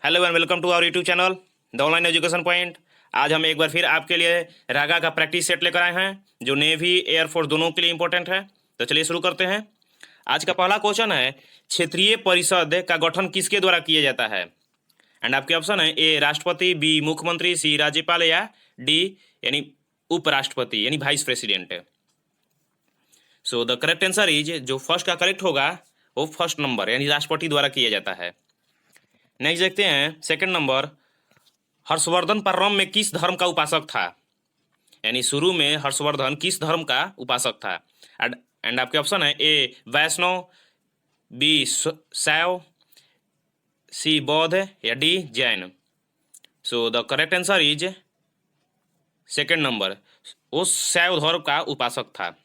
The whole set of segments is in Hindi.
Hello and welcome to our YouTube channel the online education point. आज हम एक बार फिर आपके लिए रागा का प्रैक्टिस सेट लेकर आए हैं जो नेवी एयरफोर्स दोनों के लिए इंपॉर्टेंट है। तो चलिए शुरू करते हैं। आज का पहला क्वेश्चन है, क्षेत्रीय परिषद का गठन किसके द्वारा किया जाता है? एंड आपके ऑप्शन है ए राष्ट्रपति, बी मुख्यमंत्री, सी राज्यपाल या डी यानी उपराष्ट्रपति यानी vice president. So the correct answer is, जो फर्स्ट का करेक्ट होगा वो फर्स्ट नंबर यानी राष्ट्रपति द्वारा किया जाता है। नेक्स्ट देखते हैं सेकंड नंबर, हर्षवर्धन प्रारंभ में किस धर्म का उपासक था? यानी शुरू में हर्षवर्धन किस धर्म का उपासक था? एंड आपके ऑप्शन है ए वैष्णव, बी शैव, सी बौद्ध या D Jain. So the correct answer is second number, वो शैव धर्म का उपासक था।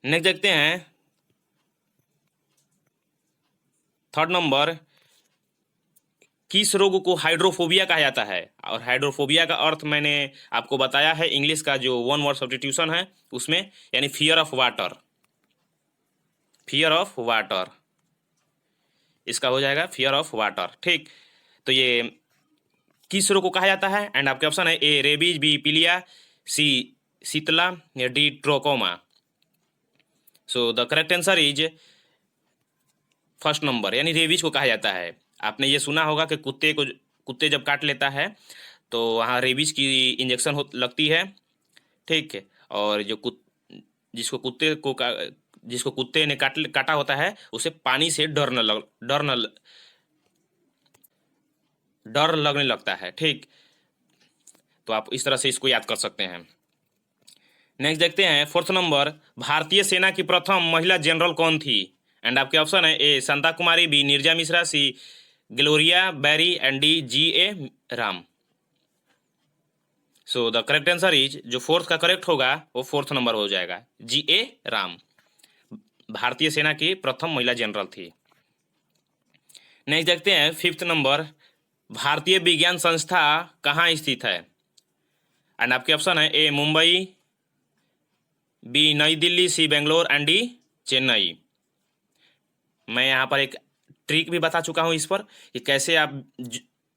नेक्स्ट देखते हैं थर्ड नंबर, किस रोग को हाइड्रोफोबिया कहा जाता है? और हाइड्रोफोबिया का अर्थ मैंने आपको बताया है, इंग्लिश का जो वन वर्ड सब्स्टिट्यूशन है उसमें, यानी fear of water. Fear of water इसका हो जाएगा फियर ऑफ वाटर। ठीक, तो ये किस रोग को कहा जाता है? एंड आपके ऑप्शन है ए रेबीज, बी पीलिया, सी शीतला या D trachoma. So the correct answer is first number यानी रेबीज को कहा जाता है। आपने ये सुना होगा कि कुत्ते जब काट लेता है तो वहाँ रेबीज की इंजेक्शन लगती है। ठीक है, और जिसको कुत्ते ने काटा होता है उसे पानी से डर लगने लगता है। ठीक, तो आप इस तरह से इसको याद कर सकते हैं। नेक्स्ट देखते हैं फोर्थ नंबर, भारतीय सेना की प्रथम महिला जनरल कौन थी? एंड आपके ऑप्शन है A Shanta Kumari, B Neerja Mishra, C Gloria Barry and D G A. Ram. So the correct answer is, जो फोर्थ का करेक्ट होगा वो फोर्थ नंबर हो जाएगा, जी.ए. राम भारतीय सेना की प्रथम महिला जनरल थी। नेक्स्ट देखते हैं फिफ्थ नंबर, भारतीय विज्ञान संस्था कहाँ स्थित है? एंड आपके ऑप्शन है ए मुंबई, बी नई दिल्ली, सी बेंगलोर एंड डी चेन्नई। मैं यहाँ पर एक ट्रिक भी बता चुका हूँ इस पर कि कैसे आप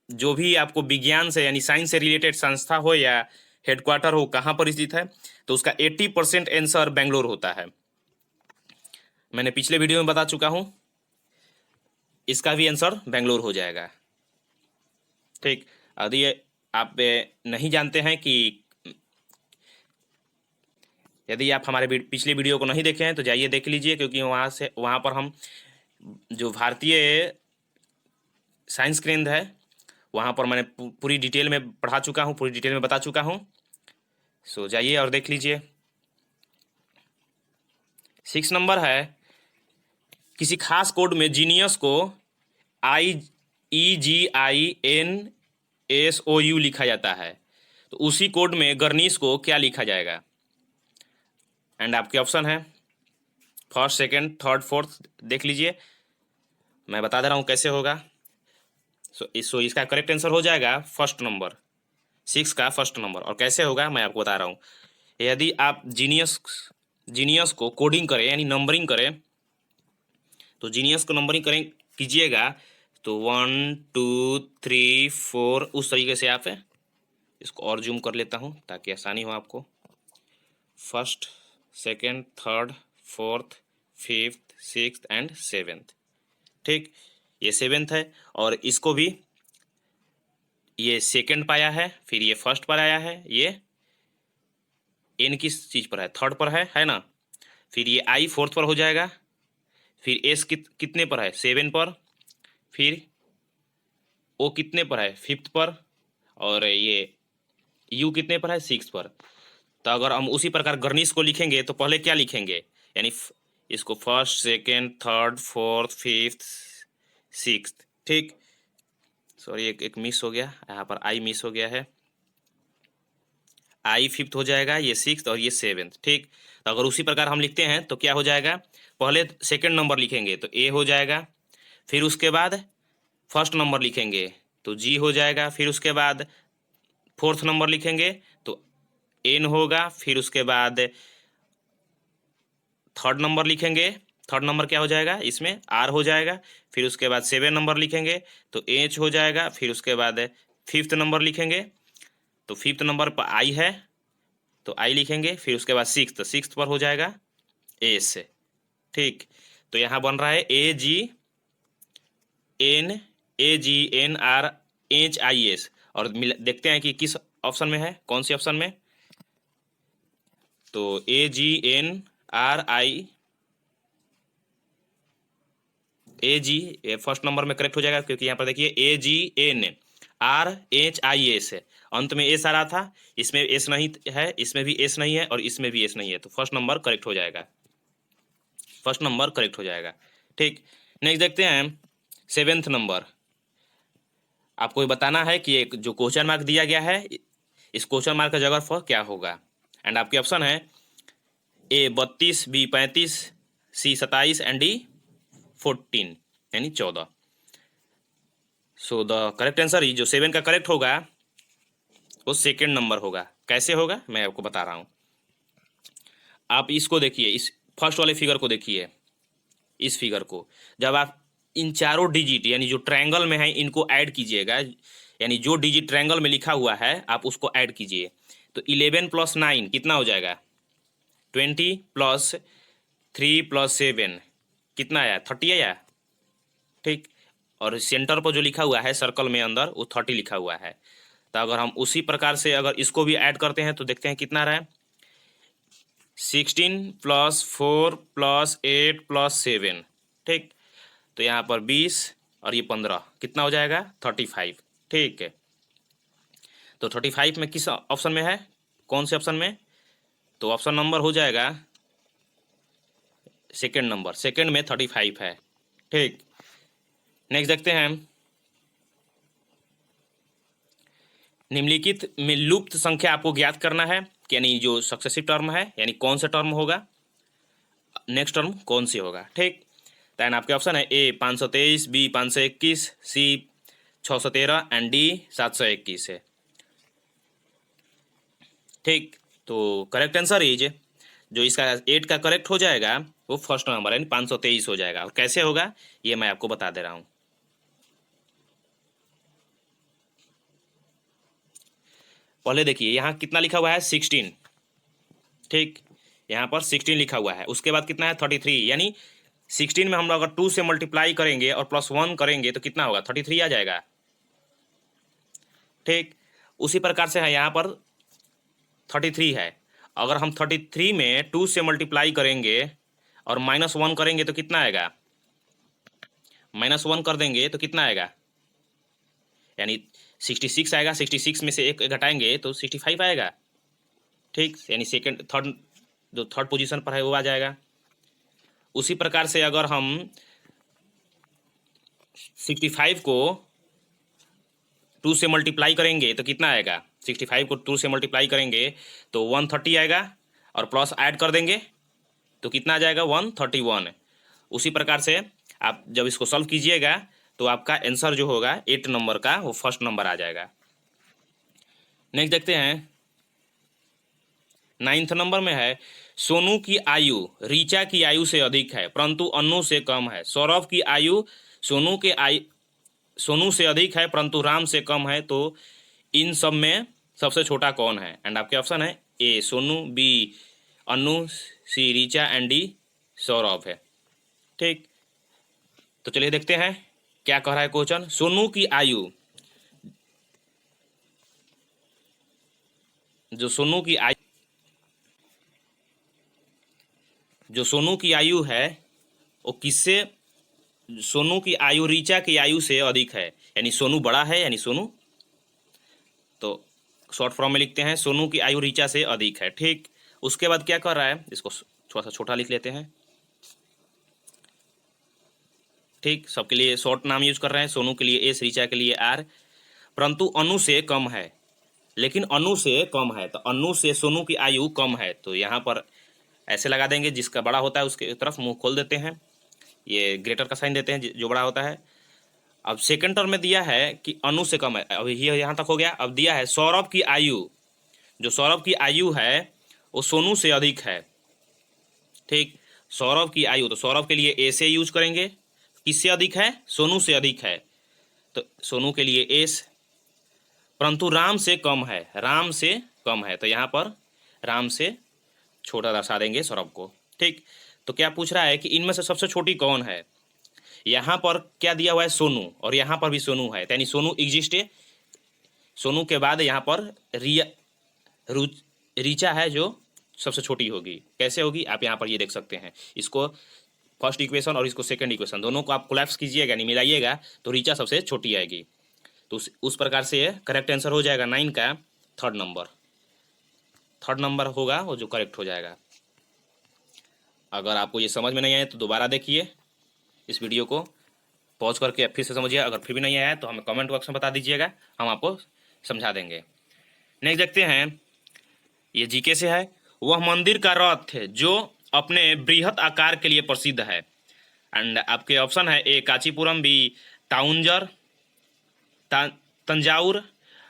जो भी आपको विज्ञान से यानी साइंस से रिलेटेड संस्था हो या हेडक्वार्टर हो कहाँ पर स्थित है, तो उसका 80% आंसर बेंगलोर होता है। मैंने पिछले वीडियो में बता चुका हूँ, इसका भी आंसर बेंगलोर हो जाएगा। ठीक, यदि आप नहीं जानते हैं कि यदि आप हमारे पिछले वीडियो को नहीं देखे हैं तो जाइए देख लीजिए, क्योंकि वहाँ पर हम जो भारतीय साइंस केंद्र है वहाँ पर मैंने पूरी डिटेल में पढ़ा चुका हूँ, पूरी डिटेल में बता चुका हूँ। सो जाइए और देख लीजिए। 6 नंबर है, किसी खास कोड में जीनियस को IEGINSOU लिखा जाता है, तो उसी कोड में गर्निश को क्या लिखा जाएगा? एंड आपके ऑप्शन है फर्स्ट, सेकंड, थर्ड, फोर्थ, देख लीजिए, मैं बता दे रहा हूँ कैसे होगा। सो इसका करेक्ट आंसर हो जाएगा फर्स्ट नंबर, 6 का फर्स्ट नंबर। और कैसे होगा मैं आपको बता रहा हूँ। यदि आप जीनियस को कोडिंग करें यानी नंबरिंग करें, तो जीनियस को नंबरिंग कीजिएगा तो 1 2 3 4 उस तरीके से आप इसको और जूम कर लेता हूँ ताकि आसानी हो आपको। First, second, third, fourth, fifth, sixth and seventh. ठीक, ये सेवेंथ है और इसको भी ये सेकेंड पाया है, फिर ये फर्स्ट पर आया है, ये एन किस चीज़ पर है? थर्ड पर है ना। फिर ये आई फोर्थ पर हो जाएगा, फिर एस कितने पर है? 7 पर, फिर ओ कितने पर है? 5th पर, और ये यू कितने पर है? 6th पर। तो अगर हम उसी प्रकार गर्निश को लिखेंगे तो पहले क्या लिखेंगे? यानी इसको first, second, third, fourth, fifth, sixth. ठीक, सॉरी एक मिस हो गया, यहाँ पर आई मिस हो गया है। आई 5th हो जाएगा, ये 6th और ये 7th। ठीक, तो अगर उसी प्रकार हम लिखते हैं तो क्या हो जाएगा? पहले सेकंड नंबर लिखेंगे तो ए हो जाएगा, फिर उसके बाद फर्स्ट नंबर लिखेंगे तो जी हो जाएगा, फिर उसके बाद फोर्थ नंबर लिखेंगे तो एन होगा, फिर उसके बाद थर्ड नंबर लिखेंगे थर्ड नंबर क्या हो जाएगा, इसमें आर हो जाएगा। फिर उसके बाद 7 नंबर लिखेंगे तो एच हो जाएगा। फिर उसके बाद 5th नंबर लिखेंगे तो 5th नंबर पर आई है तो आई लिखेंगे। फिर उसके बाद 6th पर हो जाएगा एस। ठीक, तो यहाँ बन रहा है AGNRHIS। और देखते हैं कि किस ऑप्शन में है, कौन सी ऑप्शन में। तो AG फर्स्ट नंबर में करेक्ट हो जाएगा, क्योंकि यहाँ पर देखिए AGNRHIS है, अंत में एस आ रहा था, इसमें एस नहीं है, इसमें भी एस नहीं है और इसमें भी एस नहीं है, तो फर्स्ट नंबर करेक्ट हो जाएगा, फर्स्ट नंबर करेक्ट हो जाएगा। ठीक, नेक्स्ट देखते हैं 7th नंबर। आपको ये बताना है कि एक जो क्वेश्चन मार्क दिया गया है, इस क्वेश्चन मार्क का जगह पर क्या होगा। एंड आपके ऑप्शन है A 32, B 35, C 27 and D 14 यानी 14। सो द करेक्ट आंसर जो 7 का करेक्ट होगा वो सेकेंड नंबर होगा। कैसे होगा मैं आपको बता रहा हूँ। आप इसको देखिए, इस फर्स्ट वाले फिगर को देखिए, इस फिगर को जब आप इन चारों डिजिट यानी जो ट्रायंगल में है इनको ऐड कीजिएगा, यानी जो डिजिट ट्रायंगल में लिखा हुआ है आप उसको ऐड कीजिए, तो 11 + 9 कितना हो जाएगा, 20 + 3 + 7 कितना आया, 30 आया। ठीक, और सेंटर पर जो लिखा हुआ है सर्कल में अंदर वो 30 लिखा हुआ है। तो अगर हम उसी प्रकार से अगर इसको भी ऐड करते हैं तो देखते हैं कितना रहा है, 16 + 4 + 8 + 7। ठीक, तो यहाँ पर 20 और ये 15 कितना हो जाएगा, 35। ठीक है, तो 35 में किस ऑप्शन में है, कौन से ऑप्शन में, तो ऑप्शन नंबर हो जाएगा सेकेंड नंबर, सेकेंड में 35 है। ठीक, नेक्स्ट देखते हैं निम्नलिखित में लुप्त संख्या आपको ज्ञात करना है, यानी जो सक्सेसिव टर्म है यानी कौन सा टर्म होगा, नेक्स्ट टर्म कौन सी होगा। ठीक, दैन आपके ऑप्शन है A 523, B 521, C 613 and D 721 है। ठीक, तो करेक्ट आंसर इज जो इसका 8 का करेक्ट हो जाएगा वो फर्स्ट नंबर यानी 523 हो जाएगा। और कैसे होगा ये मैं आपको बता दे रहा हूँ। पहले देखिए यहाँ कितना लिखा हुआ है, 16। ठीक, यहाँ पर 16 लिखा हुआ है, उसके बाद कितना है 33, यानी 16 में हम लोग अगर 2 से मल्टीप्लाई करेंगे और +1 करेंगे तो कितना होगा, 33 आ जाएगा। ठीक, उसी प्रकार से है यहाँ पर 33 है, अगर हम 33 में 2 से मल्टीप्लाई करेंगे और -1 करेंगे तो कितना आएगा, -1 कर देंगे तो कितना आएगा, यानी 66 आएगा, 66 में से एक घटाएंगे तो 65 आएगा। ठीक, यानी थर्ड जो थर्ड पोजीशन पर है वो आ जाएगा। उसी प्रकार से अगर हम 65 को 2 से मल्टीप्लाई करेंगे तो कितना आएगा, 65 को 2 से मल्टीप्लाई करेंगे तो 130 आएगा, और प्लस ऐड कर देंगे तो कितना आ जाएगा, 131। उसी प्रकार से आप जब इसको सॉल्व कीजिएगा तो आपका आंसर जो होगा 8 नंबर का वो फर्स्ट नंबर आ जाएगा। नेक्स्ट देखते हैं 9th नंबर में है सोनू की आयु रीचा की आयु से अधिक है परंतु अन्नू से कम है। सौरभ की आयु सोनू से अधिक है परंतु राम से कम है, तो इन सब में सबसे छोटा कौन है। एंड आपके ऑप्शन है A Sonu, B Annu, C Richa and D Saurabh है। ठीक, तो चलिए देखते हैं क्या कह रहा है क्वेश्चन। सोनू की आयु, जो सोनू की आयु है वो किससे, सोनू की आयु रीचा की आयु से अधिक है, यानी सोनू बड़ा है, यानी सोनू, तो शॉर्ट फॉर्म में लिखते हैं सोनू की आयु रीचा से अधिक है। ठीक, उसके बाद क्या कर रहा है, इसको थोड़ा सा छोटा लिख लेते हैं। ठीक, सबके लिए शॉर्ट नाम यूज कर रहे हैं, सोनू के लिए S, रीचा के लिए R, परंतु अनु से कम है, लेकिन अनु से कम है, तो अनु से सोनू की आयु कम है, तो यहाँ पर ऐसे लगा देंगे, जिसका बड़ा होता है उसके तरफ मुंह खोल देते हैं, ये ग्रेटर का साइन देते हैं जो बड़ा होता है। अब सेकंड टर्म में दिया है कि अनु से कम है, अभी ये यहाँ तक हो गया। अब दिया है सौरभ की आयु, जो सौरभ की आयु है वो सोनू से अधिक है। ठीक, सौरभ की आयु, तो सौरभ के लिए ए से यूज करेंगे। किससे अधिक है? सोनू से अधिक है, तो सोनू के लिए एस। परंतु राम से कम है, राम से कम है, तो यहाँ पर राम से छोटा दर्शा देंगे सौरभ को। ठीक, तो क्या पूछ रहा है कि इनमें से सबसे छोटी कौन है? यहाँ पर क्या दिया हुआ है? सोनू, और यहाँ पर भी सोनू है, यानी सोनू एग्जिस्ट है। सोनू के बाद यहाँ पर रिया रीचा है जो सबसे छोटी होगी। कैसे होगी आप यहाँ पर ये देख सकते हैं। इसको फर्स्ट इक्वेशन और इसको सेकंड इक्वेशन दोनों को आप कोलैप्स कीजिएगा, नहीं मिलाइएगा, तो रीचा सबसे छोटी आएगी। तो उस प्रकार से करेक्ट आंसर हो जाएगा 9 का थर्ड नंबर होगा वो जो करेक्ट हो जाएगा। अगर आपको ये समझ में नहीं आए तो दोबारा देखिए इस वीडियो को, पॉज करके फिर से समझिए। अगर फिर भी नहीं आया तो हमें कमेंट बॉक्स में बता दीजिएगा, हम आपको समझा देंगे। नेक्स्ट देखते हैं, ये जीके से है। वह मंदिर का रथ है जो अपने बृहत आकार के लिए प्रसिद्ध है। एंड आपके ऑप्शन है ए कांचीपुरम, बी ताउंजर Thanjavur,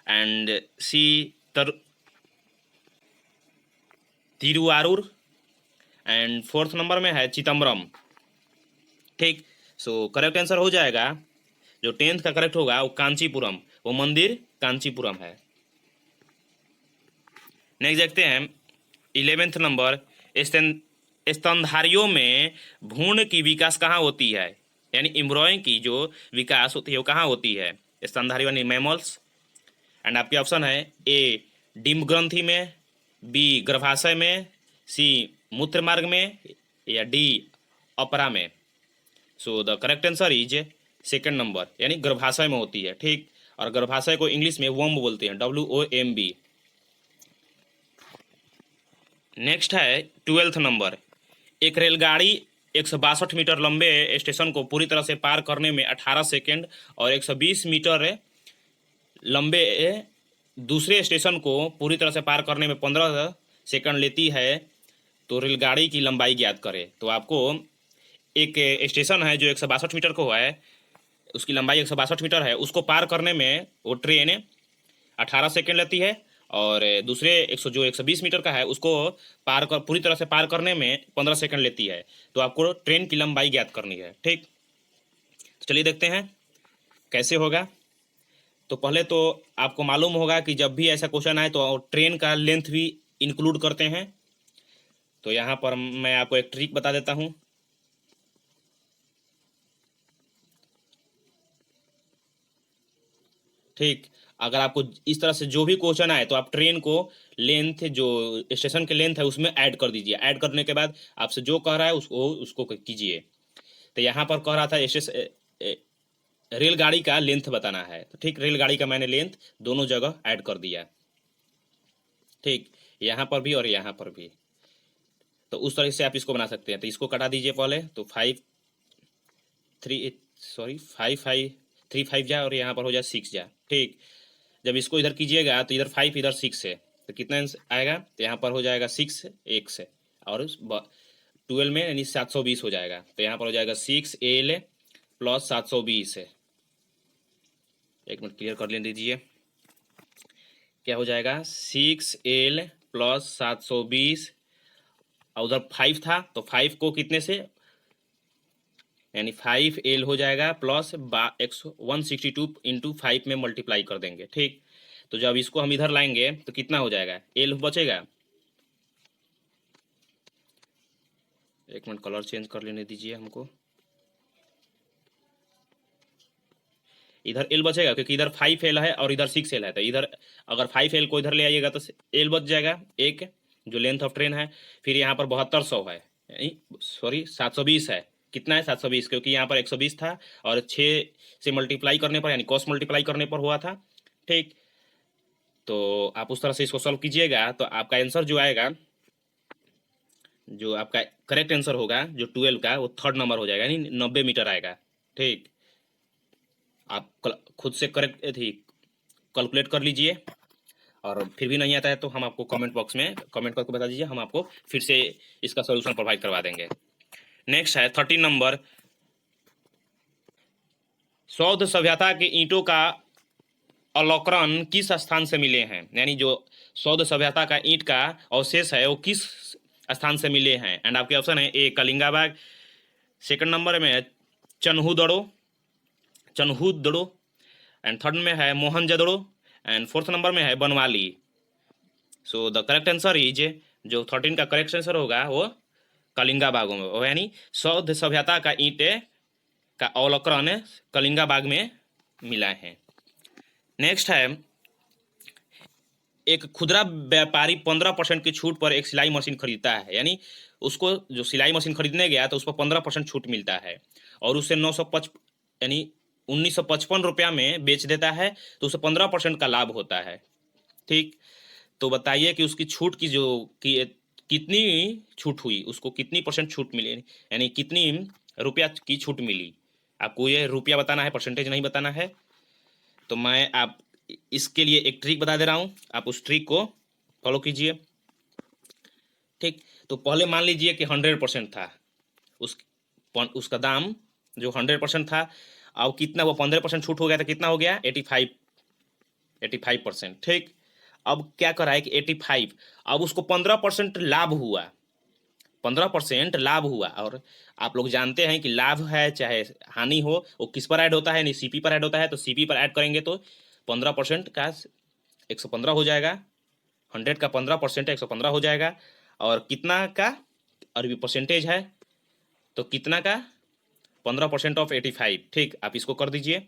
and C Thiruvarur, and fourth number में है चिदम्बरम। ठीक, सो करेक्ट आंसर हो जाएगा जो 10th का करेक्ट होगा वो कांचीपुरम, वो मंदिर कांचीपुरम है। नेक्स्ट देखते हैं 11th नंबर, स्तनधारियों में भ्रूण की विकास कहाँ होती है? यानी एम्ब्रॉय की जो विकास होती है वो कहाँ होती है? स्तनधारी यानी मैमल्स। एंड आपके ऑप्शन है ए डिम्ब ग्रंथि में, बी गर्भाशय में, सी मूत्र मार्ग में, या डी अपरा में। सो the correct answer is second number, यानी गर्भाशय में होती है। ठीक, और गर्भाशय को इंग्लिश में वम्ब बोलते हैं, WOMB। नेक्स्ट है 12th नंबर, एक रेलगाड़ी 162 मीटर लंबे स्टेशन को पूरी तरह से पार करने में 18 सेकेंड और 120 मीटर लंबे दूसरे स्टेशन को पूरी तरह से पार करने में 15 सेकंड लेती है, तो रेलगाड़ी की लंबाई ज्ञात करें। तो आपको एक स्टेशन है जो 162 मीटर को है, उसकी लंबाई 162 मीटर है, उसको पार करने में वो ट्रेन 18 सेकेंड लेती है, और दूसरे 120 मीटर का है उसको पूरी तरह से पार करने में 15 सेकंड लेती है। तो आपको ट्रेन की लंबाई ज्ञात करनी है। ठीक, तो चलिए देखते हैं कैसे होगा। तो पहले तो आपको मालूम होगा कि जब भी ऐसा क्वेश्चन आए तो ट्रेन का लेंथ भी इंक्लूड करते हैं। तो यहाँ पर मैं आपको एक ट्रिक बता देता हूँ। ठीक, अगर आपको इस तरह से जो भी क्वेश्चन आए तो आप ट्रेन को लेंथ जो स्टेशन के लेंथ है उसमें ऐड कर दीजिए। ऐड करने के बाद आपसे जो कह रहा है उसको कीजिए। तो यहाँ पर कह रहा था रेलगाड़ी का लेंथ बताना है, तो ठीक रेलगाड़ी का मैंने लेंथ दोनों जगह ऐड कर दिया। ठीक, यहाँ पर भी और यहाँ पर भी। तो उस तरह से आप इसको बना सकते हैं। तो इसको कटा दीजिए पहले, तो 3 5 जा और यहाँ पर हो जाए 6 जा। ठीक, जब इसको इधर कीजिएगा तो इधर 5 इधर 6 है, तो कितना आएगा? तो यहाँ पर हो जाएगा 6 1 से, और 12 में यानी 720 हो जाएगा। तो यहाँ पर हो जाएगा 6L प्लस 720 है। एक मिनट क्लियर कर लेने दीजिए, क्या हो जाएगा? 6L प्लस 720, और उधर 5 था तो 5 को कितने से, यानी 5L हो जाएगा प्लस 162 इंटू 5 में मल्टीप्लाई कर देंगे। ठीक, तो जब इसको हम इधर लाएंगे तो कितना हो जाएगा? L बचेगा। एक मिनट कलर चेंज कर लेने दीजिए हमको। इधर L बचेगा क्योंकि इधर 5L है और इधर 6L है, तो इधर अगर 5L को इधर ले आइएगा तो L बच जाएगा एक, जो लेंथ ऑफ ट्रेन है। फिर यहाँ पर 7200 है, सॉरी 720 है। कितना है? 720, क्योंकि यहाँ पर 120 था और 6 से मल्टीप्लाई करने पर यानी क्रॉस मल्टीप्लाई करने पर हुआ था। ठीक, तो आप उस तरह से इसको सॉल्व कीजिएगा तो आपका आंसर जो आएगा, जो आपका करेक्ट आंसर होगा जो 12 का, वो थर्ड नंबर हो जाएगा, यानी 90 मीटर आएगा। ठीक, आप खुद से करेक्ट थी कैलकुलेट कर लीजिए, और फिर भी नहीं आता है तो हम आपको कमेंट बॉक्स में कमेंट करके बता दीजिए, हम आपको फिर से इसका सॉल्यूशन प्रोवाइड करवा देंगे। नेक्स्ट है 13 नंबर, सौध सभ्यता के ईंटों का अवलोकन किस स्थान से मिले हैं? यानी जो सौध सभ्यता का ईंट का अवशेष है वो किस स्थान से मिले हैं। एंड आपके ऑप्शन है ए कलिंगा बाग, सेकंड नंबर में है चन्हूदड़ो एंड थर्ड में है मोहनजोदड़ो एंड फोर्थ नंबर में है Banawali. So the correct answer is, जो 13 का करेक्ट आंसर होगा वो कलिंगा बागों में, वो यानी सौध सभ्यता का ईंटें का अवलोकन कलिंगा बाग में मिला है। नेक्स्ट है, एक खुदरा व्यापारी 15% की छूट पर एक सिलाई मशीन खरीदता है, यानी उसको जो सिलाई मशीन खरीदने गया तो उस पर 15% छूट मिलता है और उससे 955 यानी 1955 रुपया में बेच देता है, तो उसे 15% का लाभ होता है। ठीक, तो बताइए कि उसकी छूट की जो कितनी छूट हुई, उसको कितनी परसेंट छूट मिली, यानी कितनी रुपया की छूट मिली। आपको ये रुपया बताना है, परसेंटेज नहीं बताना है। तो मैं आप इसके लिए एक ट्रिक बता दे रहा हूँ, आप उस ट्रिक को फॉलो कीजिए। ठीक, तो पहले मान लीजिए कि 100% था उसका दाम, जो 100% था, अब कितना वो 15% छूट हो गया, तो कितना हो गया 85%। ठीक, अब क्या करा है कि 85, अब उसको 15% लाभ हुआ, 15% लाभ हुआ। और आप लोग जानते हैं कि लाभ है चाहे हानि हो वो किस पर ऐड होता है, नहीं सीपी पर ऐड होता है। तो सीपी पर ऐड करेंगे तो 15% का 115 हो जाएगा, 100 का 15% 115 हो जाएगा। और कितना का अरबी परसेंटेज है, तो कितना का 15% ऑफ 85। ठीक, आप इसको कर दीजिए,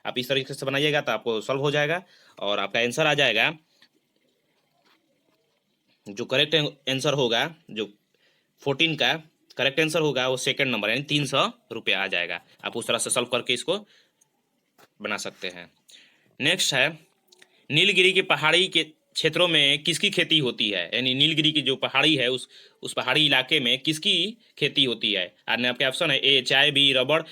आप इस तरीके से बनाइएगा तो आपको सॉल्व हो जाएगा और आपका आंसर आ जाएगा। जो करेक्ट आंसर होगा, जो 14 का करेक्ट आंसर होगा वो सेकंड नंबर, यानी 300 रुपया आ जाएगा। आप उस तरह से सॉल्व करके इसको बना सकते हैं। नेक्स्ट है, नीलगिरी की पहाड़ी के क्षेत्रों में किसकी खेती होती है, यानी नीलगिरी की जो पहाड़ी है उस पहाड़ी इलाके में किसकी खेती होती है। और आपके ऑप्शन है ए चाय, बी रबड़,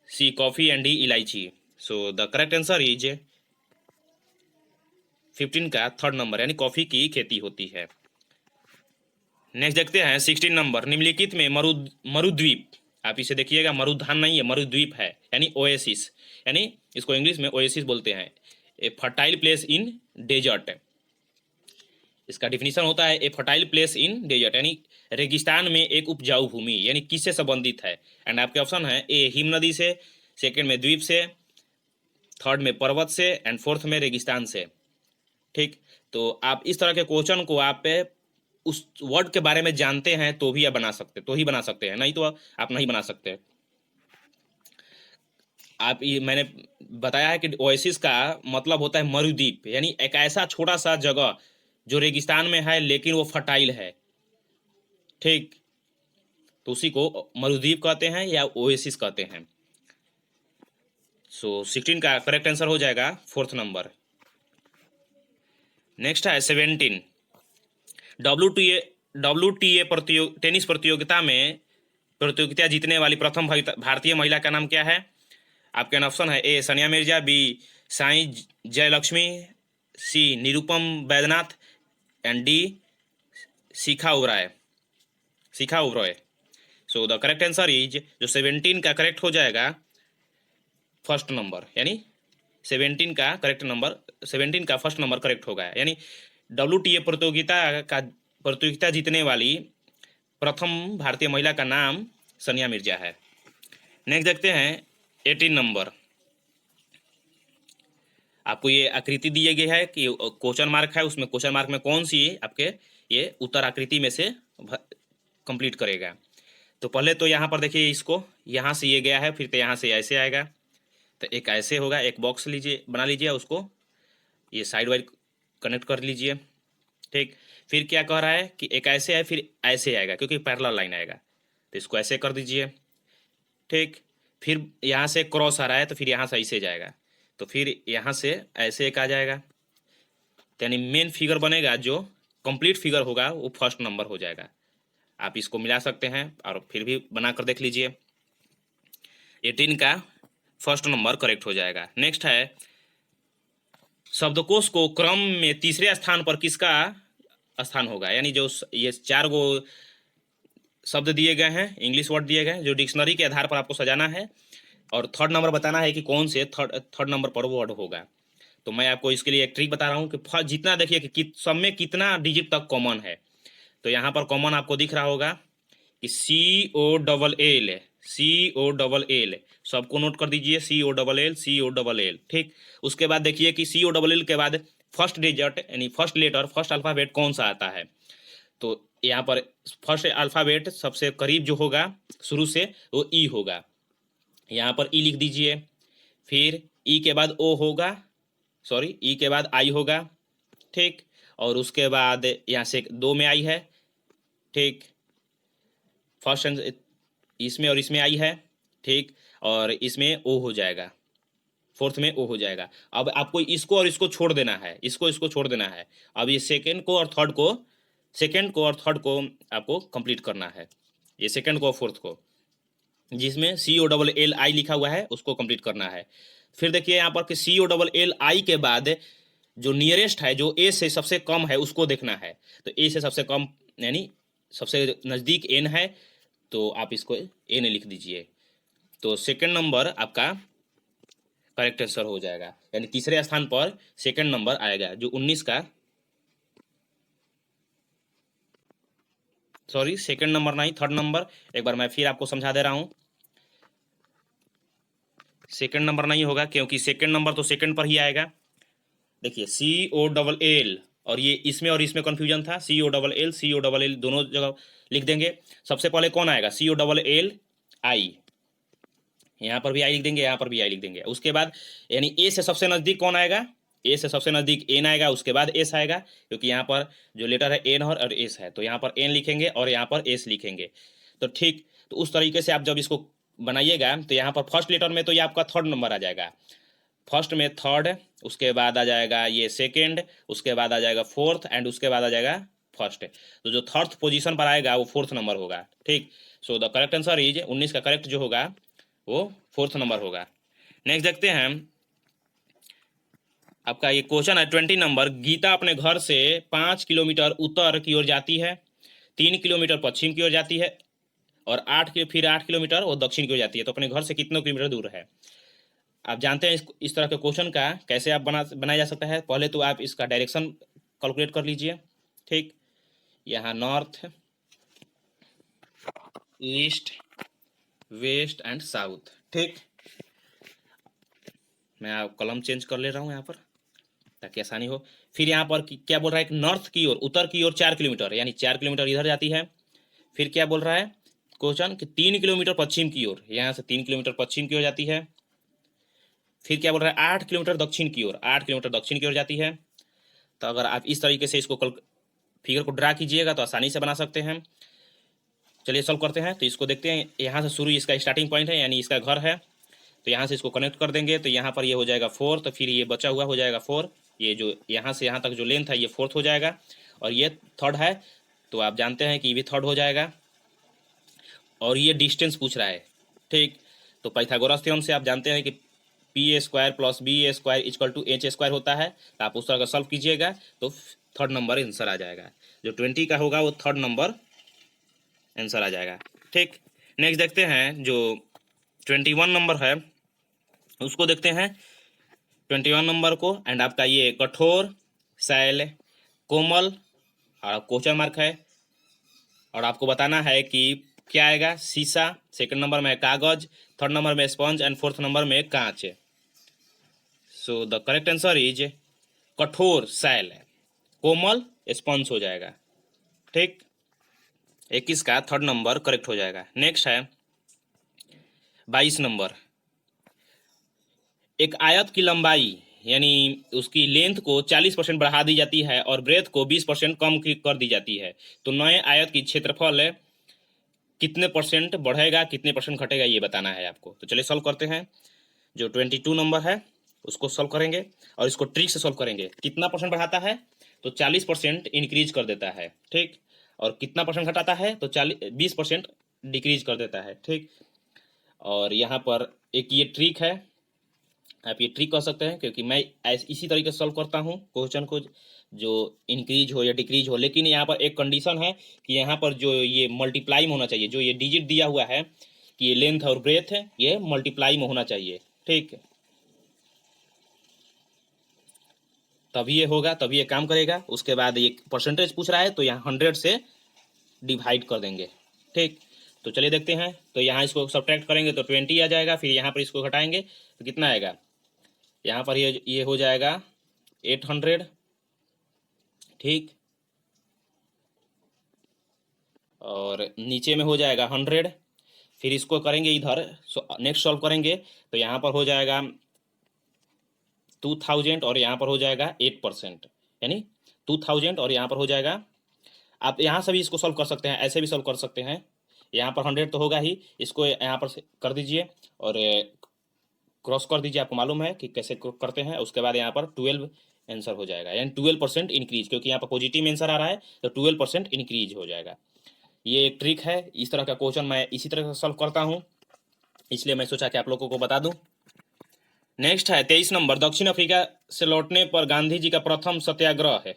सी कॉफ़ी एंड डी इलायची। सो द करेक्ट आंसर इज 15 का थर्ड नंबर, यानी कॉफ़ी की खेती होती है। नेक्स्ट देखते हैं 16 नंबर, निम्नलिखित में मरुद्वीप, आप इसे देखिएगा, मरुधान नहीं है, मरुद्वीप है, यानी ओएसिस, यानी इसको इंग्लिश में ओएसिस बोलते हैं। ए फर्टाइल प्लेस इन डेजर्ट, इसका डिफिनीशन होता है ए फर्टाइल प्लेस इन डेजर्ट, यानी रेगिस्तान में एक उपजाऊ भूमि, यानी किससे संबंधित है। एंड आपके ऑप्शन है ए हिम नदी से, सेकेंड में द्वीप से, थर्ड में पर्वत से एंड फोर्थ में रेगिस्तान से। ठीक, तो आप इस तरह के क्वेश्चन को आप उस वर्ड के बारे में जानते हैं तो भी आप बना सकते, तो ही बना सकते हैं, नहीं तो आप नहीं बना सकते। आप ये मैंने बताया है कि ओएसिस का मतलब होता है मरुद्वीप, यानी एक ऐसा छोटा सा जगह जो रेगिस्तान में है लेकिन वो फर्टाइल है। ठीक, तो उसी को मरुद्वीप कहते हैं या ओएसिस कहते हैं। सो 16 का करेक्ट आंसर हो जाएगा फोर्थ नंबर। नेक्स्ट है 17, WTA टेनिस प्रतियोगिता जीतने वाली प्रथम भारतीय महिला का नाम क्या है। आपके ऑप्शन है A Sania Mirza, B Sai Jayalakshmi, C Nirupam Vaidyanath and D Shikha Oberoi. So the correct answer is, जो 17 का करेक्ट हो जाएगा फर्स्ट नंबर, यानी 17 का करेक्ट नंबर, 17 का फर्स्ट नंबर करेक्ट होगा, यानी WTA प्रतियोगिता जीतने वाली प्रथम भारतीय महिला का नाम सानिया मिर्जा है। नेक्स्ट देखते हैं 18 नंबर, आपको ये आकृति दी गई है कि क्वेश्चन मार्क है, उसमें क्वेश्चन मार्क में कौन सी आपके ये उत्तर आकृति में से कंप्लीट करेगा। तो पहले तो यहाँ पर देखिए, इसको यहाँ से ये गया है, फिर तो यहाँ से ऐसे आएगा, तो एक ऐसे होगा, एक बॉक्स लीजिए, बना लीजिए, उसको ये साइड वाइड कनेक्ट कर लीजिए। ठीक, फिर क्या कह रहा है कि एक ऐसे है फिर ऐसे आएगा, क्योंकि पैरेलल लाइन आएगा, तो इसको ऐसे कर दीजिए। ठीक, फिर यहाँ से क्रॉस आ रहा है तो फिर यहाँ से ऐसे जाएगा, तो फिर यहाँ से ऐसे एक आ जाएगा, यानी मेन फिगर बनेगा, जो कंप्लीट फिगर होगा वो फर्स्ट नंबर हो जाएगा। आप इसको मिला सकते हैं और फिर भी बना कर देख लीजिए, 18 का फर्स्ट नंबर करेक्ट हो जाएगा। नेक्स्ट है, शब्दकोश को क्रम में तीसरे स्थान पर किसका स्थान होगा, यानी जो ये 4 गो शब्द दिए गए हैं, इंग्लिश वर्ड दिए गए हैं, जो डिक्शनरी के आधार पर आपको सजाना है और थर्ड नंबर बताना है कि कौन से थर्ड नंबर पर वर्ड होगा। तो मैं आपको इसके लिए एक ट्रिक बता रहा हूँ कि जितना देखिए कि सब में कितना डिजिट तक कॉमन है। तो यहाँ पर कॉमन आपको दिख रहा होगा कि COLL है, COLL, सबको नोट कर दीजिए, COLL। ठीक, उसके बाद देखिए कि COLL के बाद फर्स्ट डिजिट यानी फर्स्ट लेटर, फर्स्ट अल्फ़ाबेट कौन सा आता है। तो यहाँ पर फर्स्ट अल्फ़ाबेट सबसे करीब जो होगा शुरू से वो ई होगा, यहाँ पर ई लिख दीजिए। फिर ई के बाद ओ होगा, सॉरी ई के बाद आई होगा। ठीक, और उसके बाद यहाँ से दो में आई है। ठीक, फर्स्ट इसमें और इसमें आई है। ठीक, और इसमें ओ हो जाएगा, फोर्थ में ओ हो जाएगा। अब आपको इसको और इसको छोड़ देना है, इसको छोड़ देना है। अब ये सेकेंड को और थर्ड को आपको कंप्लीट करना है, ये सेकेंड को और फोर्थ को, जिसमें COLLI लिखा हुआ है उसको कंप्लीट करना है। फिर देखिए यहाँ पर कि COLLI के बाद जो नियरेस्ट है, जो ए से सबसे कम है उसको देखना है। तो ए से सबसे कम यानी सबसे नज़दीक एन है, तो आप इसको एन लिख दीजिए। तो सेकंड नंबर आपका करेक्ट आंसर हो जाएगा, यानी तीसरे स्थान पर सेकंड नंबर आएगा, जो 19 का, सॉरी सेकंड नंबर नहीं, थर्ड नंबर। एक बार मैं फिर आपको समझा दे रहा हूँ, सेकंड नंबर नहीं होगा, क्योंकि सेकंड नंबर तो सेकंड पर ही आएगा। देखिए COLL, और ये इसमें और इसमें कन्फ्यूजन था, COLL दोनों जगह लिख देंगे। सबसे पहले कौन आएगा, COLLI, यहाँ पर भी आई लिख देंगे, यहाँ पर भी आई लिख देंगे। उसके बाद यानी ए से सबसे नज़दीक कौन आएगा, ए से सबसे नज़दीक एन आएगा, उसके बाद एस आएगा, क्योंकि यहाँ पर जो लेटर है एन और एस है, तो यहाँ पर एन लिखेंगे और यहाँ पर एस लिखेंगे। तो ठीक, तो उस तरीके से आप जब इसको बनाइएगा तो यहाँ पर फर्स्ट लेटर में तो ये आपका थर्ड नंबर आ जाएगा, फर्स्ट में थर्ड, उसके बाद आ जाएगा ये सेकेंड, उसके बाद आ जाएगा फोर्थ, एंड उसके बाद आ जाएगा फर्स्ट। तो जो थर्ड पोजीशन पर आएगा वो फोर्थ नंबर होगा। ठीक, सो द करेक्ट आंसर इज 19 का करेक्ट जो होगा वो फोर्थ नंबर होगा। नेक्स्ट देखते हैं, आपका ये क्वेश्चन है 20 नंबर। गीता अपने घर से 5 किलोमीटर उत्तर की ओर जाती है, 3 किलोमीटर पश्चिम की ओर जाती है, और 8 किलोमीटर वो दक्षिण की ओर जाती है। तो अपने घर से कितने किलोमीटर दूर है। आप जानते हैं इस तरह के क्वेश्चन का कैसे आप बनाया जा सकता है। पहले तो आप इसका डायरेक्शन कैलकुलेट कर लीजिए। ठीक, यहाँ north, east, west and south. ठीक, मैं आप कलम चेंज कर ले रहा हूँ यहाँ पर ताकि आसानी हो। फिर यहाँ पर क्या बोल रहा है कि नॉर्थ की ओर, उत्तर की ओर 4 किलोमीटर, यानी 4 किलोमीटर इधर जाती है। फिर क्या बोल रहा है क्वेश्चन कि 3 किलोमीटर पश्चिम की ओर, यहाँ से 3 किलोमीटर पश्चिम की ओर जाती है। फिर क्या बोल रहा है 8 किलोमीटर दक्षिण की ओर, 8 किलोमीटर दक्षिण की ओर जाती है। तो अगर आप इस तरीके से इसको फिगर को ड्रा कीजिएगा तो आसानी से बना सकते हैं। चलिए सॉल्व करते हैं। तो इसको देखते हैं, यहाँ से शुरू इसका स्टार्टिंग पॉइंट है, यानी इसका घर है। तो यहाँ से इसको कनेक्ट कर देंगे, तो यहाँ पर ये हो जाएगा 4, तो फिर ये बचा हुआ हो जाएगा 4। ये जो यहाँ से यहाँ तक जो लेंथ है ये 4th हो जाएगा, और ये थर्ड है, तो आप जानते हैं कि ये भी थर्ड हो जाएगा। और ये डिस्टेंस पूछ रहा है। ठीक, तो पाइथागोरस थ्योरम से आप जानते हैं कि PA² + BA² = H² होता है। तो आप उस तरह का सॉल्व कीजिएगा तो थर्ड नंबर आंसर आ जाएगा। जो 20 का होगा वो थर्ड नंबर आंसर आ जाएगा। ठीक, नेक्स्ट देखते हैं जो 21 नंबर है उसको देखते हैं। 21 नंबर को, एंड आपका ये कठोर, शैल, कोमल, और क्वेश्चन मार्क है, और आपको बताना है कि क्या आएगा। शीशा, सेकंड नंबर में कागज, थर्ड नंबर में स्पंज, एंड फोर्थ नंबर में कांच। सो द करेक्ट आंसर इज कठोर, शैल, कोमल, स्पंज हो जाएगा। ठीक, 21 का थर्ड नंबर करेक्ट हो जाएगा। नेक्स्ट है 22 नंबर। एक आयत की लंबाई यानी उसकी लेंथ को 40% बढ़ा दी जाती है और ब्रेथ को 20% कम कर दी जाती है। तो नए आयत की क्षेत्रफल कितने परसेंट बढ़ेगा, कितने परसेंट घटेगा, ये बताना है आपको। तो चलिए सॉल्व करते हैं। जो 22 नंबर है उसको सॉल्व करेंगे और इसको ट्रिक से सॉल्व करेंगे। कितना परसेंट बढ़ाता है, तो 40% इंक्रीज कर देता है। ठीक, और कितना परसेंट घटाता है, तो 20% डिक्रीज कर देता है। ठीक, और यहाँ पर एक ये ट्रिक है, आप ये ट्रिक कर सकते हैं, क्योंकि मैं इसी तरीके से सॉल्व करता हूँ क्वेश्चन को, जो इंक्रीज हो या डिक्रीज हो। लेकिन यहाँ पर एक कंडीशन है कि यहाँ पर जो ये मल्टीप्लाई में होना चाहिए, जो ये डिजिट दिया हुआ है कि ये लेंथ और ब्रेथ है, ये मल्टीप्लाई में होना चाहिए। ठीक, तभी ये होगा, तभी ये काम करेगा। उसके बाद ये परसेंटेज पूछ रहा है, तो यहाँ 100 से डिवाइड कर देंगे। ठीक, तो चलिए देखते हैं। तो यहाँ इसको सब्ट्रैक्ट करेंगे तो 20 आ जाएगा, फिर यहाँ पर इसको घटाएंगे तो कितना आएगा, यहाँ पर ये हो जाएगा 800। ठीक, और नीचे में हो जाएगा 100। फिर इसको करेंगे इधर, नेक्स्ट सॉल्व करेंगे तो यहाँ पर हो जाएगा 2000 और यहाँ पर हो जाएगा 8%, यानी 2000 और यहाँ पर हो जाएगा। आप यहाँ से भी इसको सॉल्व कर सकते हैं, ऐसे भी सॉल्व कर सकते हैं। यहाँ पर 100 तो होगा ही, इसको यहाँ पर कर दीजिए और क्रॉस कर दीजिए, आपको मालूम है कि कैसे करते हैं। उसके बाद यहाँ पर 12 आंसर हो जाएगा, यानी 12% इंक्रीज, क्योंकि यहाँ पर पॉजिटिव आंसर आ रहा है तो 12% इंक्रीज हो जाएगा। ये एक ट्रिक है, इस तरह का क्वेश्चन मैं इसी तरह से सॉल्व करता हूँ, इसलिए मैं सोचा कि आप लोगों को बता दूँ। नेक्स्ट है 23 नंबर, दक्षिण अफ्रीका से लौटने पर गांधी जी का प्रथम सत्याग्रह है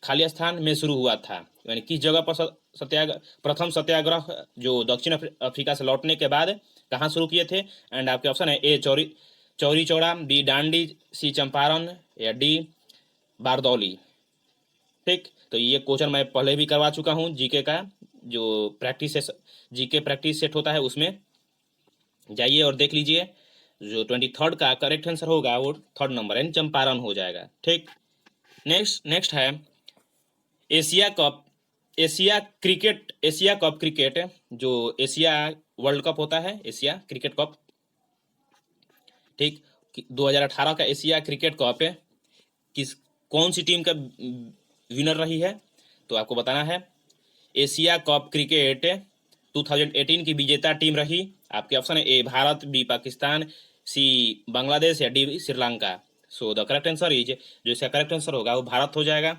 खाली स्थान में शुरू हुआ था, यानी किस जगह पर प्रथम सत्याग्रह जो दक्षिण अफ्रीका से लौटने के बाद कहाँ शुरू किए थे। एंड आपके ऑप्शन है ए चौरी चौड़ा, बी डांडी, सी चंपारण, या डी बारदौली। ठीक, तो ये क्वेश्चन मैं पहले भी करवा चुका हूँ, जीके का जो प्रैक्टिस जीके प्रैक्टिस सेट होता है उसमें जाइए और देख लीजिए। जो 23 का करेक्ट आंसर होगा वो 3rd नंबर यानी चंपारण हो जाएगा। ठीक, नेक्स्ट है एशिया कप क्रिकेट, जो एशिया वर्ल्ड कप होता है, एशिया क्रिकेट कप। ठीक, 2018 का एशिया क्रिकेट कप कौन सी टीम का विनर रही है, तो आपको बताना है। एशिया कप क्रिकेट 2018 की विजेता टीम रही, आपके ऑप्शन है ए भारत, बी पाकिस्तान, सी बांग्लादेश, या D Sri Lanka. So the correct answer is, जो इसका करेक्ट आंसर होगा वो भारत हो जाएगा।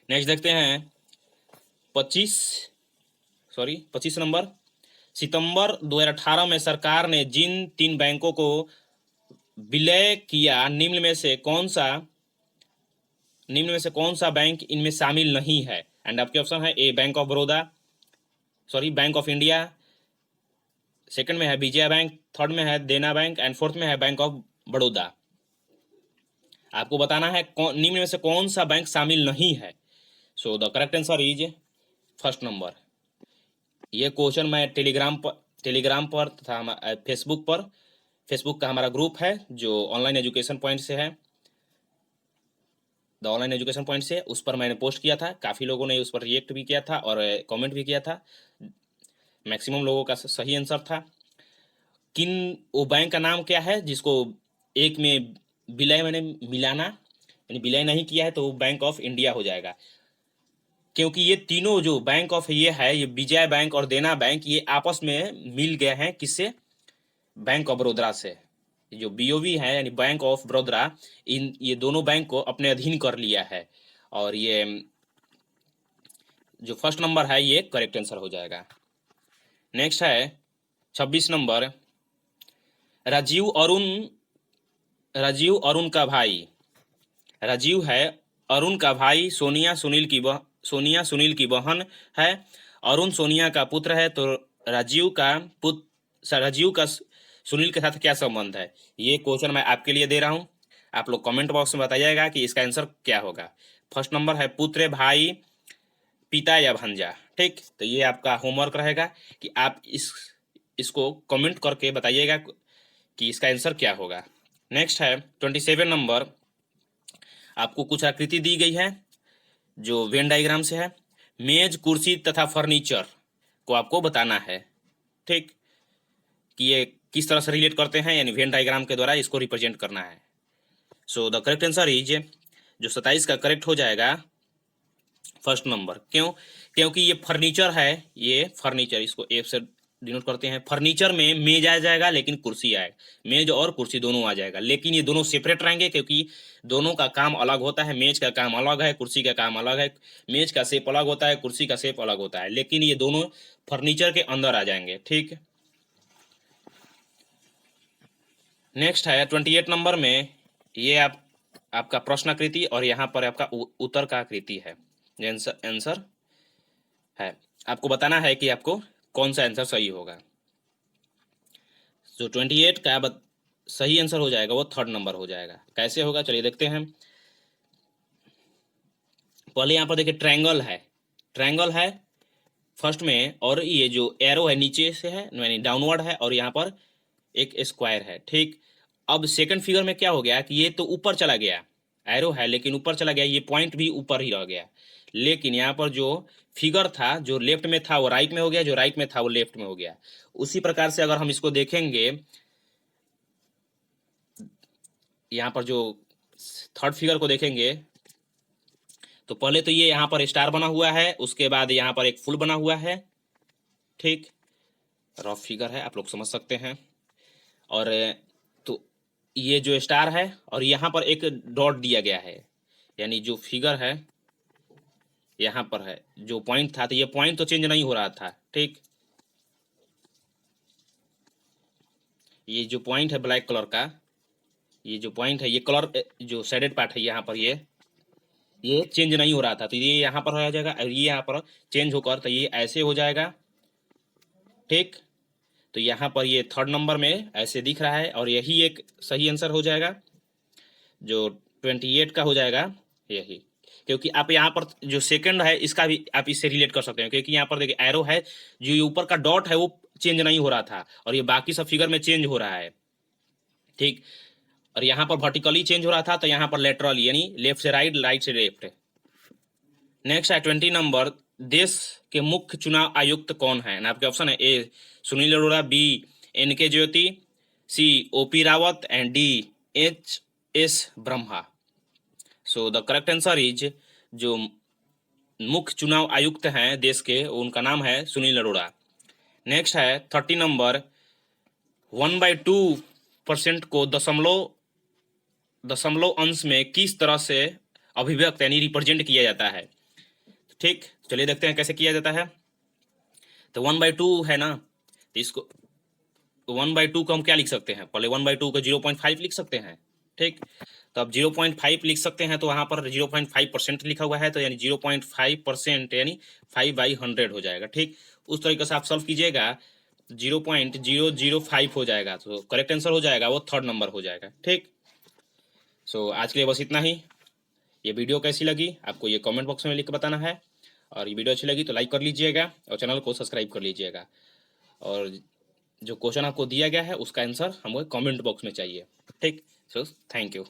नेक्स्ट देखते हैं 25 नंबर, सितंबर 2018 में सरकार ने जिन 3 बैंकों को विलय किया, निम्न में से कौन सा बैंक इनमें शामिल नहीं है। एंड आपके ऑप्शन है ए बैंक ऑफ इंडिया, सेकंड में है विजया बैंक, थर्ड में है देना बैंक, एंड फोर्थ में है बैंक ऑफ बड़ौदा। आपको बताना है निम्न में से कौन सा बैंक शामिल नहीं है। सो the correct answer is 1st number. ये क्वेश्चन मैं टेलीग्राम पर तथा फेसबुक का हमारा ग्रुप है जो ऑनलाइन एजुकेशन पॉइंट से है, द ऑनलाइन एजुकेशन पॉइंट से, उस पर मैंने पोस्ट किया था। काफ़ी लोगों ने उस पर रिएक्ट भी किया था और कमेंट भी किया था। मैक्सिमम लोगों का सही आंसर था। वो बैंक का नाम क्या है जिसको एक में विलय मैंने मिलाना, यानी विलय नहीं किया है, तो वो बैंक ऑफ इंडिया हो जाएगा। क्योंकि ये तीनों जो बैंक ऑफ ये है, ये विजय बैंक और देना बैंक, ये आपस में मिल गए हैं किससे, बैंक ऑफ बड़ौदा से। जो बीओबी है यानी बैंक ऑफ बड़ौदा, ये दोनों बैंक को अपने अधीन कर लिया है, और ये जो 1st नंबर है ये करेक्ट आंसर हो जाएगा। नेक्स्ट है 26 नंबर, राजीव अरुण का भाई, राजीव है अरुण का भाई, सोनिया सुनील की बहन है, अरुण सोनिया का पुत्र है, तो राजीव का सुनील के साथ क्या संबंध है। ये क्वेश्चन मैं आपके लिए दे रहा हूँ, आप लोग कमेंट बॉक्स में बताइएगा कि इसका आंसर क्या होगा। 1st नंबर है पुत्र, भाई, पिता या भांजा। ठीक, तो ये आपका होमवर्क रहेगा कि आप इसको कमेंट करके बताइएगा कि इसका आंसर क्या होगा। नेक्स्ट है 27 नंबर, आपको कुछ आकृति दी गई है जो वेन डायग्राम से है। मेज, कुर्सी तथा फर्नीचर को आपको बताना है। ठीक, कि ये किस तरह से रिलेट करते हैं, यानी वेन डायग्राम के द्वारा इसको रिप्रेजेंट करना है। सो द करेक्ट आंसर इज, जो 27 का करेक्ट हो जाएगा 1st नंबर। क्योंकि ये फर्नीचर है, ये फर्नीचर, इसको एफ से डिनोट करते हैं। फर्नीचर में मेज आ जाएगा लेकिन कुर्सी आएगा, मेज और कुर्सी दोनों आ जाएगा, लेकिन ये दोनों सेपरेट रहेंगे क्योंकि दोनों का काम अलग होता है। मेज का काम अलग है, कुर्सी का काम अलग है। मेज का शेप अलग होता है, कुर्सी का शेप अलग होता है, लेकिन ये दोनों फर्नीचर के अंदर आ जाएंगे। ठीक, नेक्स्ट है 28 नंबर में, ये आपका प्रश्नाकृति और यहाँ पर आपका उत्तर का आकृति है। आंसर है, आपको बताना है कि आपको कौन सा आंसर सही होगा। जो 28 का सही आंसर हो जाएगा वो 3rd नंबर हो जाएगा। कैसे होगा चलिए देखते हैं। पहले यहाँ पर देखिए ट्रायंगल है, ट्रायंगल है फर्स्ट में, और ये जो एरो है नीचे से है यानी डाउनवर्ड है, और यहाँ पर एक स्क्वायर है। ठीक, अब सेकंड फिगर में क्या हो गया कि ये तो ऊपर चला गया, एरो है लेकिन ऊपर चला गया, ये पॉइंट भी ऊपर ही रह गया, लेकिन यहाँ पर जो फिगर था जो लेफ्ट में था वो राइट में हो गया, जो राइट में था वो लेफ्ट में हो गया। उसी प्रकार से अगर हम इसको देखेंगे, यहाँ पर जो थर्ड फिगर को देखेंगे तो पहले तो ये यहाँ पर स्टार बना हुआ है, उसके बाद यहाँ पर एक फुल बना हुआ है। ठीक, रफ फिगर है, आप लोग समझ सकते हैं। और तो ये जो स्टार है और यहाँ पर एक डॉट दिया गया है, यानी जो फिगर है यहाँ पर है, जो पॉइंट था तो ये पॉइंट तो चेंज नहीं हो रहा था। ठीक, ये जो पॉइंट है ब्लैक कलर का, ये जो पॉइंट है, ये कलर जो शेडेड पार्ट है यहाँ पर ये चेंज नहीं हो रहा था, तो ये यहाँ पर हो जाएगा और ये यहाँ पर चेंज होकर तो ये ऐसे हो जाएगा। ठीक, तो यहाँ पर ये थर्ड नंबर में ऐसे दिख रहा है, और यही एक सही आंसर हो जाएगा, जो 28 का हो जाएगा यही। क्योंकि आप यहाँ पर जो सेकंड है इसका भी आप इससे रिलेट कर सकते हैं, क्योंकि यहाँ पर देखिए एरो है, जो ये ऊपर का डॉट है वो चेंज नहीं हो रहा था, और ये बाकी सब फिगर में चेंज हो रहा है। ठीक, और यहाँ पर वर्टिकली चेंज हो रहा था, तो यहाँ पर लेटरली यानी लेफ्ट से राइट, राइट से लेफ्ट। नेक्स्ट है 20 नंबर, देश के मुख्य चुनाव आयुक्त कौन है? आपके ऑप्शन है A Sunil Arora, B N K Jyoti, C O P Rawat and D H S Brahma. So the correct answer is, जो मुख्य चुनाव आयुक्त हैं देश के उनका नाम है सुनील अरोड़ा। नेक्स्ट है 30 नंबर, 1/2% को दशमलव अंश में किस तरह से अभिव्यक्त यानी रिप्रेजेंट किया जाता है? ठीक, चलिए देखते हैं कैसे किया जाता है। तो 1/2 है ना, तो इसको 1/2 को हम क्या लिख सकते हैं, पहले 1/2 को 0.5 लिख सकते हैं। ठीक, तो अब 0.5 लिख सकते हैं, तो वहाँ पर 0.5% लिखा हुआ है, तो यानी 0.5% यानी 5/100 हो जाएगा। ठीक, उस तरीके से आप सॉल्व कीजिएगा, 0.005 हो जाएगा, तो करेक्ट आंसर हो जाएगा वो थर्ड नंबर हो जाएगा। ठीक, सो आज के लिए बस इतना ही। ये वीडियो कैसी लगी आपको ये कमेंट बॉक्स में लिख के बताना है, और ये वीडियो अच्छी लगी तो लाइक कर लीजिएगा और चैनल को सब्सक्राइब कर लीजिएगा, और जो क्वेश्चन आपको दिया गया है उसका आंसर हमको कमेंट बॉक्स में चाहिए। ठीक, सो थैंक यू।